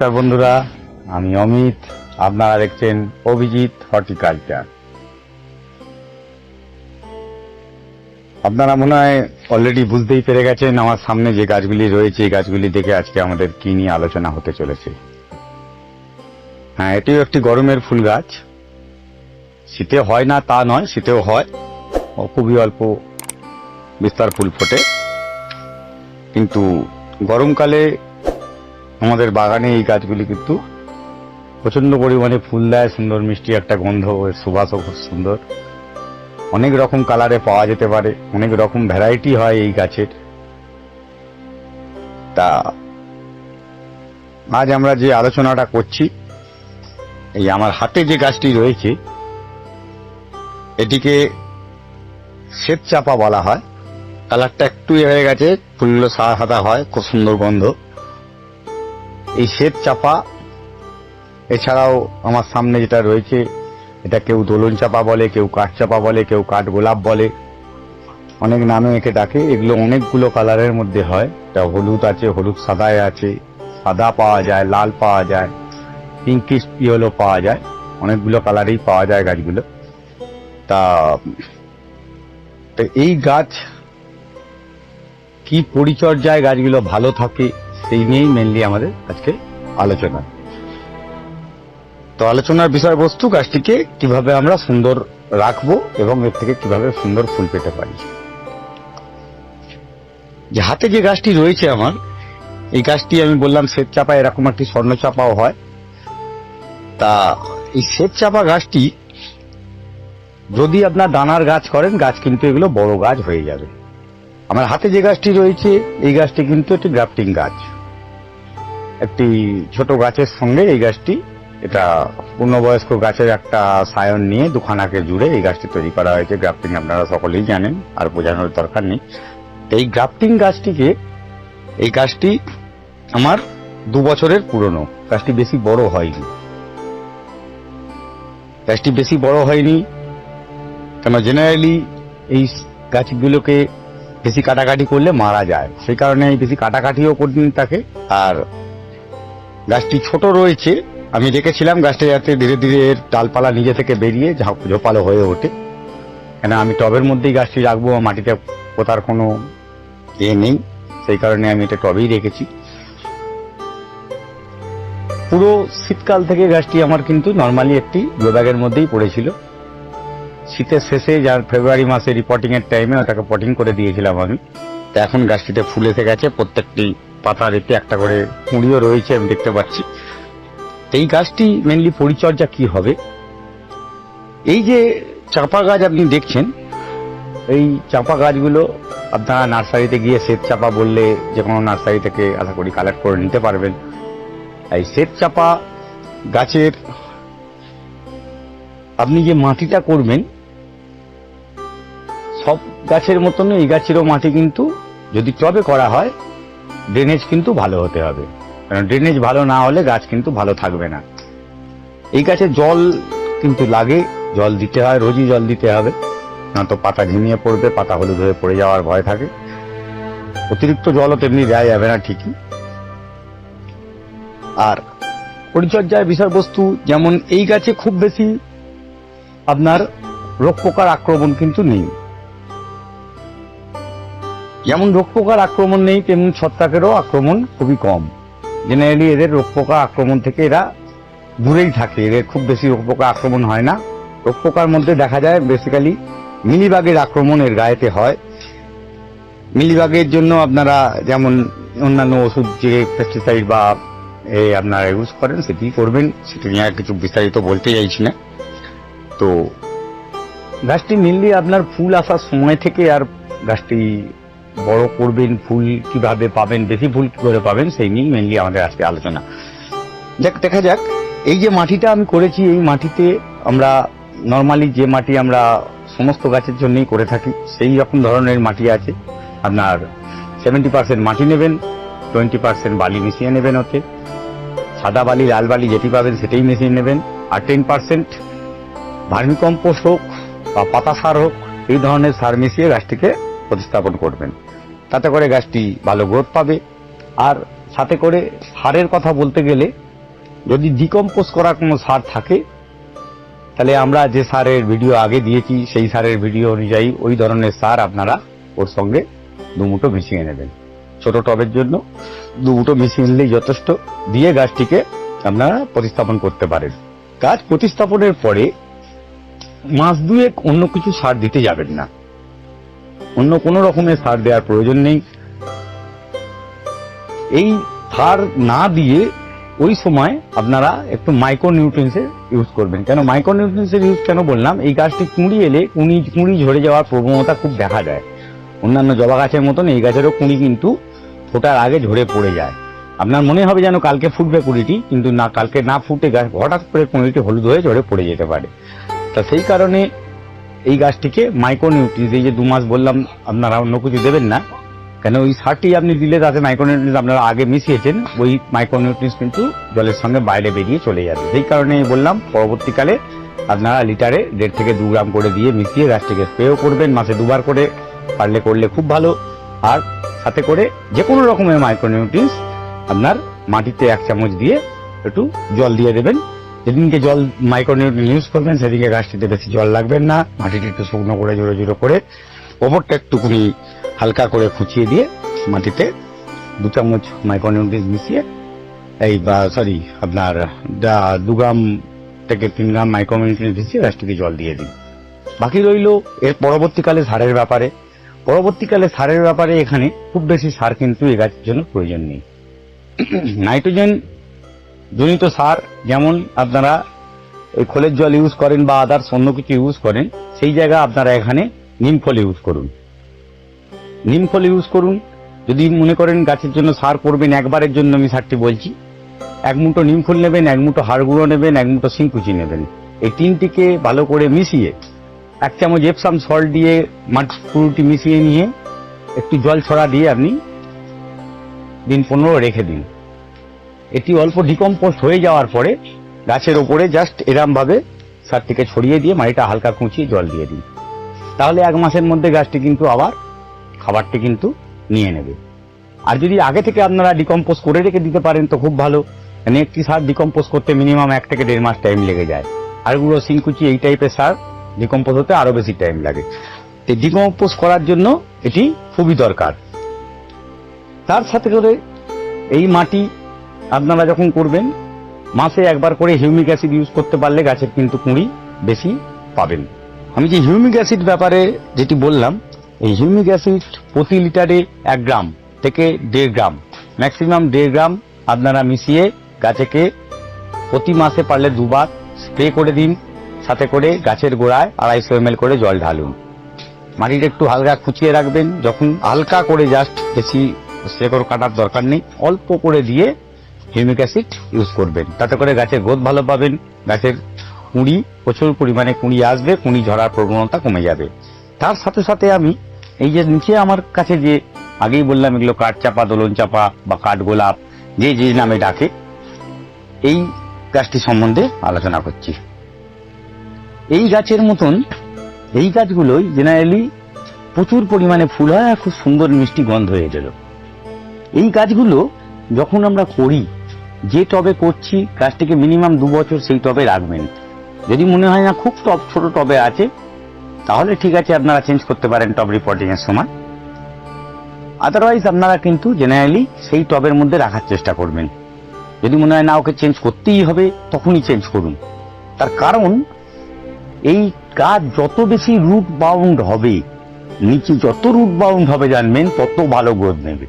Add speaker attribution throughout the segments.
Speaker 1: নমস্কার বন্ধুরা, আমি অমিত। আপনারা দেখছেন অভিজিৎ হর্টিকালচার। আপনারা মনে হয় অলরেডি বুঝতেই পেরে গেছেন আমার সামনে যে গাছগুলি রয়েছে, এই গাছগুলি দেখে আজকে আমাদের কি নিয়ে আলোচনা হতে চলেছে। হ্যাঁ, এটিও একটি গরমের ফুল গাছ। শীতে হয় না তা নয়, শীতেও হয়, খুবই অল্প বিস্তার ফুল ফোটে। কিন্তু গরমকালে আমাদের বাগানে এই গাছগুলি কিন্তু প্রচন্ড পরিমাণে ফুল দেয়, সুন্দর মিষ্টি একটা গন্ধ, সুবাসও খুব সুন্দর। অনেক রকম কালারে পাওয়া যেতে পারে, অনেক রকম ভ্যারাইটি হয় এই গাছের। তা আজ আমরা যে আলোচনাটা করছি, এই আমার হাতে যে গাছটি রয়েছে এটিকে শ্বেত চাপা বলা হয়। কালারটা একটু হয়ে গেছে, ফুলগুলো সাদা সাদা হয়, খুব সুন্দর গন্ধ। এই শ্বেত চাপা এছাড়াও আমার সামনে যেটা রয়েছে এটা কেউ দোলন চাপা বলে, কেউ কাঠ চাপা বলে, কেউ কাঠ গোলাপ বলে, অনেক নামে একে ডাকে। এগুলো অনেকগুলো কালারের মধ্যে হয়। এটা হলুদ আছে, হলুদ সাদায় আছে, সাদা পাওয়া যায়, লাল পাওয়া যায়, পিঙ্কিশ ইয়েলো পাওয়া যায়, অনেকগুলো কালারেই পাওয়া যায় গাছগুলো। তা এই গাছ কি পরিচর্যায় গাছগুলো ভালো থাকে সেই নিয়েই মেনলি আমাদের আজকে আলোচনা। তো আলোচনার বিষয়বস্তু গাছটিকে কিভাবে আমরা সুন্দর রাখবো এবং এর থেকে কিভাবে সুন্দর ফুল পেতে পারি। যে হাতে যে গাছটি রয়েছে আমার, এই গাছটি আমি বললাম শ্বেত চাপা, এরকম একটি স্বর্ণ চাপাও হয়। তা এই শ্বেত চাপা গাছটি যদি আপনার দানার গাছ করেন, গাছ কিন্তু এগুলো বড় গাছ হয়ে যাবে। আমার হাতে যে গাছটি রয়েছে এই গাছটি কিন্তু একটি গ্রাফটিং গাছ। একটি ছোট গাছের সঙ্গে এই গাছটি, এটা পূর্ণবয়স্ক গাছের একটা সায়ন নিয়ে দুখানাকে জুড়ে এই গাছটি তৈরি করা হয়েছে। গ্রাফটিং আপনারা সকলেই জানেন, আর বোঝানোর দরকার নেই। এই গ্রাফটিং গাছটিকে, এই গাছটি আমার 2 বছরের পুরনো। গাছটি বেশি বড় হয়নি, গাছটি বেশি বড় হয়নি কেন, জেনারেলি এই গাছগুলোকে বেশি কাটাকাটি করলে মারা যায়, সেই কারণে আমি বেশি কাটাকাটিও করিনি তাকে। আর গাছটি ছোট রয়েছে, আমি দেখেছিলাম গাছটা যাতে ধীরে ধীরে এর ডালপালা নিজে থেকে বেরিয়ে ঝোপালো হয়ে ওঠে। কেন আমি টবের মধ্যেই গাছটি রাখবো, মাটিতে পোতার কোনো নেই, সেই কারণে আমি এটা টবেই রেখেছি। পুরো শীতকাল থেকে গাছটি আমার কিন্তু নর্মালি একটি গ্রো ব্যাগের মধ্যেই পড়েছিল। শীতের শেষে, যার ফেব্রুয়ারি মাসে রিপোর্টিং এর টাইমে ওটাকে পটিং করে দিয়েছিলাম আমি। তো এখন গাছটিতে ফুল এসে গেছে, প্রত্যেকটি পাতার এতে একটা করে কুঁড়িও রয়েছে, আমি দেখতে পাচ্ছি। এই গাছটি মেনলি পরিচর্যা কি হবে, এই যে চাপা গাছ আপনি দেখছেন, এই চাপা গাছগুলো আপনারা নার্সারিতে গিয়ে শ্বেত চাপা বললে যে কোনো নার্সারি থেকে আশা করি কালেক্ট করে নিতে পারবেন। এই শ্বেত চাপা গাছের আপনি যে মাটিটা করবেন, সব গাছের মতন এই গাছেরও মাটি কিন্তু যদি টবে করা হয়, ড্রেনেজ কিন্তু ভালো হতে হবে। কারণ ড্রেনেজ ভালো না হলে গাছ কিন্তু ভালো থাকবে না। এই গাছে জল কিন্তু লাগে, জল দিতে হয়, রোজই জল দিতে হবে, না তো পাতা ঝিমিয়ে পড়বে, পাতা হলুদ হয়ে পড়ে যাওয়ার ভয় থাকে। অতিরিক্ত জলও তেমনি দেওয়া যাবে না ঠিকই। আর পরিচর্যার বিষয়বস্তু যেমন এই গাছে খুব বেশি আপনার রোগ পোকার আক্রমণ কিন্তু নেই। যেমন রোগ পোকার আক্রমণ নেই, তেমনি ছত্রাকেরও আক্রমণ খুবই কম। জেনারেলি এদের রোগ পোকা আক্রমণ থেকে এরা দূরেই থাকে, এদের খুব বেশি রোগ পোকা আক্রমণ হয় না। রোগ পোকার মধ্যে দেখা যায় বেসিক্যালি মিলিবাগের আক্রমণ এর গায়েতে হয়। মিলিবাগের জন্য আপনারা যেমন অন্যান্য ওষুধ যে পেস্টিসাইড বা আপনারা ইউজ করেন সেটি করবেন, সেটি নিয়ে কিছু বিস্তারিত বলতে চাইছি না। তো গাছটি মেনলি আপনার ফুল আসার সময় থেকে আর গাছটি বড় করবেন, ফুল কিভাবে পাবেন, বেশি ফুল কি করে পাবেন, সেই নিয়ে মেনলি আমাদের আজকে আলোচনা। দেখা যাক এই যে মাটিটা আমি করেছি, এই মাটিতে আমরা নর্মালি যে মাটি আমরা সমস্ত গাছের জন্যই করে থাকি সেই রকম ধরনের মাটি আছে। আপনার 70% মাটি নেবেন, 20% বালি মিশিয়ে নেবেন, ওতে সাদা বালি, লাল বালি যেটি পাবেন সেটাই মিশিয়ে নেবেন। আর 10% ভার্মিকম্পোস্ট হোক বা পাতা সার হোক, এই ধরনের সার মিশিয়ে গাছটিকে প্রতিস্থাপন করবেন। তাতে করে গাছটি ভালো গ্রোথ পাবে। আর সাথে করে সারের কথা বলতে গেলে যদি ডিকম্পোজ করার কোনো সার থাকে তাহলে আমরা যে সারের ভিডিও আগে দিয়েছি সেই সারের ভিডিও অনুযায়ী ওই ধরনের সার আপনারা ওর সঙ্গে 2 মুঠো মিশিয়ে নেবেন। ছোট টবের জন্য 2 মুঠো মিশিয়ে নিলেই যথেষ্ট, দিয়ে গাছটিকে আপনারা প্রতিস্থাপন করতে পারেন। গাছ প্রতিস্থাপনের পরে মাস 2 অন্য কিছু সার দিতে যাবেন না, অন্য কোনো রকমের সার দেওয়ার প্রয়োজন নেই। এই সার না দিয়ে ওই সময় আপনারা একটু মাইক্রোনিউট্রিয়েন্টসের ইউজ করবেন। কেন মাইক্রোনিউট্রিয়েন্টসের ইউজ কেন বললাম, এই গাছটি কুঁড়ি এলে কুঁড়ি ঝরে যাওয়ার প্রবণতা খুব দেখা যায়। অন্যান্য জবা গাছের মতন এই গাছেরও কুঁড়ি কিন্তু ফোটার আগে ঝরে পড়ে যায়। আপনার মনে হবে যেন কালকে ফুটবে কুঁড়িটি, কিন্তু না, কালকে না ফুটে গাছ হঠাৎ করে কুঁড়িটি হলুদ হয়ে ঝরে পড়ে যেতে পারে। তা সেই কারণে এই গাছটিকে মাইক্রোনিউট্রিয়েন্টস, এই যে 2 মাস বললাম আপনারা অন্য কিছু দেবেন না, কেন ওই সারটি আপনি দিলে তাতে মাইক্রোনিউট্রিয়েন্টস আপনারা আগে মিশিয়েছেন, ওই মাইক্রোনিউট্রিয়েন্টস কিন্তু জলের সঙ্গে বাইরে বেরিয়ে চলে যাবে। সেই কারণে বললাম পরবর্তীকালে আপনারা লিটারে 1.5 থেকে 2 গ্রাম করে দিয়ে মিশিয়ে গাছটিকে স্প্রেও করবেন, মাসে 2 বার করে পারলে করলে খুব ভালো। আর সাথে করে যে কোনো রকমের মাইক্রোনিউট্রিয়েন্টস আপনার মাটিতে 1 চামচ দিয়ে একটু জল দিয়ে দেবেন। যেদিনকে জল মাইক্রোনিউট্রিয়েন্টস ইউজ করবেন সেদিনকে গাছটিতে বেশি জল লাগবেন না, মাটিটি একটু শুকনো করে জোরে জোরে করে ওপরটা একটুখানি হালকা করে খুঁচিয়ে দিয়ে মাটিতে 2 চামচ মাইক্রোনিউট্রিয়েন্টস মিশিয়ে আপনার 2 গ্রাম থেকে 3 গ্রাম মাইক্রোনিউট্রিয়েন্টস মিশিয়ে গাছটিকে জল দিয়ে দিন। বাকি রইল এর পরবর্তীকালে সারের ব্যাপারে। এখানে খুব বেশি সার কিন্তু এই গাছের জন্য প্রয়োজন নেই। নাইট্রোজেন জনিত সার যেমন আপনারা এই খোলের জল ইউজ করেন বা আদার্স অন্য কিছু ইউজ করেন, সেই জায়গায় আপনারা এখানে নিমখোল ইউজ করুন। যদি মনে করেন গাছের জন্য সার করবেন একবারের জন্য, আমি সারটি বলছি, 1 মুঠো নিমখোল নেবেন, 1 মুঠো হাড় গুঁড়ো নেবেন, 1 মুঠো শিংকুচি নেবেন। এই 3টিকে ভালো করে মিশিয়ে 1 চামচ এপসাম সল্ট দিয়ে পুরোটি মিশিয়ে নিয়ে একটু জল ছড়া দিয়ে আপনি দিন 15 রেখে দিন। এটি অল্প ডিকম্পোস্ট হয়ে যাওয়ার পরে গাছের ওপরে জাস্ট এরম ভাবে সারটিকে ছড়িয়ে দিয়ে মাটিটা হালকা খুঁচিয়ে জল দিয়ে দিন। তাহলে 1 মাসের মধ্যে গাছটি কিন্তু আবার খাবারটি কিন্তু নিয়ে নেবে। আর যদি আগে থেকে আপনারা ডিকম্পোজ করে রেখে দিতে পারেন তো খুব ভালো, মানে একটি সার ডিকম্পোজ করতে মিনিমাম 1 থেকে 1.5 মাস টাইম লেগে যায়। আর গুঁড়ো শিংকুচি এই টাইপের সার ডিকম্পোজ হতে আরো বেশি টাইম লাগে। তো ডিকম্পোজ করার জন্য এটি খুবই দরকার। তার সাথে করে এই মাটি আপনারা যখন করবেন মাসে 1 বার করে হিউমিক অ্যাসিড ইউজ করতে পারলে গাছের কিন্তু কুঁড়ি বেশি পাবেন। আমি যে হিউমিক অ্যাসিড ব্যাপারে যেটি বললাম, এই হিউমিক অ্যাসিড প্রতি লিটারে 1 গ্রাম থেকে 1.5 গ্রাম, ম্যাক্সিমাম 1.5 গ্রাম আপনারা মিশিয়ে গাছেকে প্রতি মাসে পারলে 2 বার স্প্রে করে দিন। সাথে করে গাছের গোড়ায় 250 ml করে জল ঢালুন। মাটিটা একটু হালকা খুঁচিয়ে রাখবেন। যখন হালকা করে জাস্ট, বেশি শেকড় কাটার দরকার নেই, অল্প করে দিয়ে হিউমিক অ্যাসিড ইউজ করবেন। তাতে করে গাছের গ্রোথ ভালো পাবেন, গাছের কুঁড়ি প্রচুর পরিমাণে কুঁড়ি আসবে, কুঁড়ি ঝরার প্রবণতা কমে যাবে। তার সাথে সাথে আমি এই যে নিচে আমার কাছে যে আগেই বললাম এগুলো কাঠচাপা, দোলন চাপা বা কাঠগোলাপ যে যে নামে ডাকে, এই গাছটি সম্বন্ধে আলোচনা করছি। এই গাছের মতন এই গাছগুলোই জেনারেলি প্রচুর পরিমাণে ফুল হয় আর খুব সুন্দর মিষ্টি গন্ধ হয়ে গেল। এই গাছগুলো যখন আমরা করি, যে টবে করছি গাছটিকে মিনিমাম 2 বছর সেই টবে রাখবেন। যদি মনে হয় না খুব ছোট টবে আছে, তাহলে ঠিক আছে, আপনারা চেঞ্জ করতে পারেন টব রিপোর্টিং এর সময়। আদারওয়াইজ আপনারা কিন্তু জেনারেলি সেই টবের মধ্যে রাখার চেষ্টা করবেন। যদি মনে হয় না ওকে চেঞ্জ করতেই হবে, তখনই চেঞ্জ করুন। তার কারণ এই গাছ যত বেশি রুট বাউন্ড হবে, নিচে যত রুট বাউন্ড হবে জানবেন, তত ভালো গ্রোথ নেবে।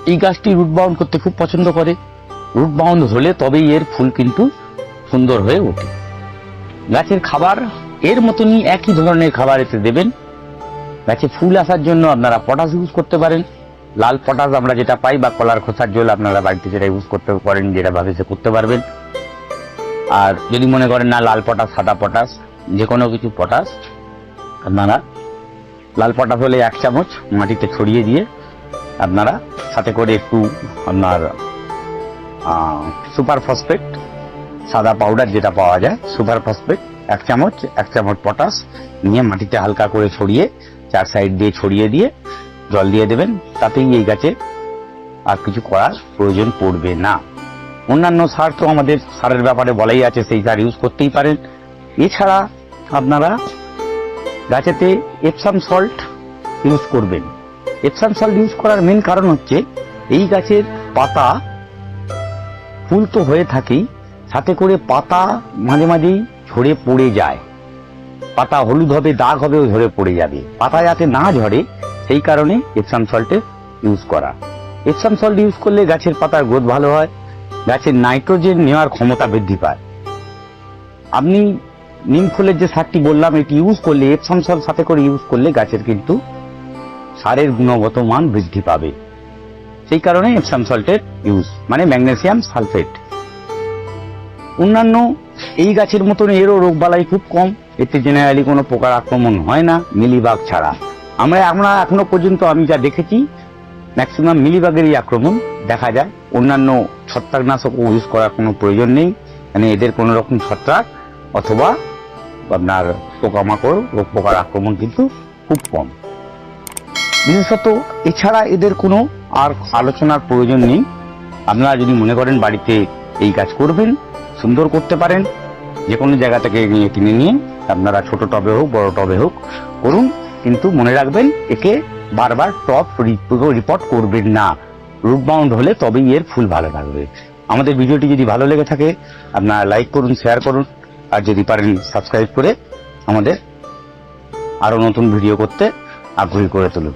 Speaker 1: এই গাছটি রুট বাউন্ড করতে খুব পছন্দ করে। রুট বাউন্ড হলে তবেই এর ফুল কিন্তু সুন্দর হয়ে ওঠে। গাছের খাবার এর মতনই একই ধরনের খাবার এতে দেবেন। গাছে ফুল আসার জন্য আপনারা পটাশ ইউজ করতে পারেন। লাল পটাশ আমরা যেটা পাই, বা কলার খোসার জল আপনারা বাড়িতে যেটা ইউজ করতে পারেন, যেটা ভাবে সে করতে পারবেন। আর যদি মনে করেন না লাল পটাশ, সাদা পটাশ, যে কোনো কিছু পটাশ আপনারা, লাল পটাশ হলে 1 চামচ মাটিতে ছড়িয়ে দিয়ে আপনারা সাথে করে একটু আপনার সুপার ফসফেট, সাদা পাউডার যেটা পাওয়া যায়, সুপার ফসফেট 1 চামচ পটাশ নিয়ে মাটিতে হালকা করে ছড়িয়ে 4 সাইড দিয়ে ছড়িয়ে দিয়ে জল দিয়ে দেবেন। তাতেই এই গাছে আর কিছু করার প্রয়োজন পড়বে না। অন্যান্য সার তো আমাদের সারের ব্যাপারে বলাই আছে, সেই সার ইউজ করতেই পারেন। এছাড়া আপনারা গাছেতে এপসাম সল্ট ইউজ করবেন। এপসাম সল্ট ইউজ করার মেন কারণ হচ্ছে এই গাছের পাতা ফুল তো হয়ে থাকেই, সাথে করে পাতা মাঝে মাঝেই ঝরে পড়ে যায়। পাতা হলুদ হবে, দাগ হবে, ঝরে পড়ে যাবে। পাতা যাতে না ঝরে সেই কারণে এপসাম সল্টের ইউজ করা। এপসাম সল্ট ইউজ করলে গাছের পাতার গ্রোথ ভালো হয়, গাছের নাইট্রোজেন নেওয়ার ক্ষমতা বৃদ্ধি পায়। আপনি নিম ফুলের যে সারটি বললাম এটি ইউজ করলে, এপসাম সল্ট সাথে করে ইউজ করলে গাছের কিন্তু সারের গুণগত মান বৃদ্ধি পাবে। সেই কারণে এপসাম সল্টের ইউজ, মানে ম্যাগনেসিয়াম সালফেট। অন্যান্য এই গাছের মতন এরও রোগবালাই খুব কম, এতে জেনারেলি কোনো পোকার আক্রমণ হয় না মিলিবাগ ছাড়া। আমরা এখনো পর্যন্ত আমি যা দেখেছি ম্যাক্সিমাম মিলিবাগেরই আক্রমণ দেখা যায়। অন্যান্য ছত্রাকনাশক ইউজ করার কোনো প্রয়োজন নেই, মানে এদের কোনো রকম ছত্রাক অথবা আপনার পোকামাকড় রোগ পোকার আক্রমণ কিন্তু খুব কম। বিশেষত এছাড়া এদের কোনো আর আলোচনার প্রয়োজন নেই। আপনারা যদি মনে করেন বাড়িতে এই কাজ করবেন, সুন্দর করতে পারেন, যে কোনো জায়গা থেকে কিনে নিয়ে আপনারা ছোট টবে হোক বড় টবে হোক করুন, কিন্তু মনে রাখবেন একে বারবার টপ রিপোর্ট করবেন না। রুট বাউন্ড হলে তবেই এর ফুল ভালো থাকবে। আমাদের ভিডিওটি যদি ভালো লেগে থাকে আপনারা লাইক করুন, শেয়ার করুন, আর যদি পারেন সাবস্ক্রাইব করে আমাদের আরো নতুন ভিডিও করতে আগ্রহী করে তুলুন।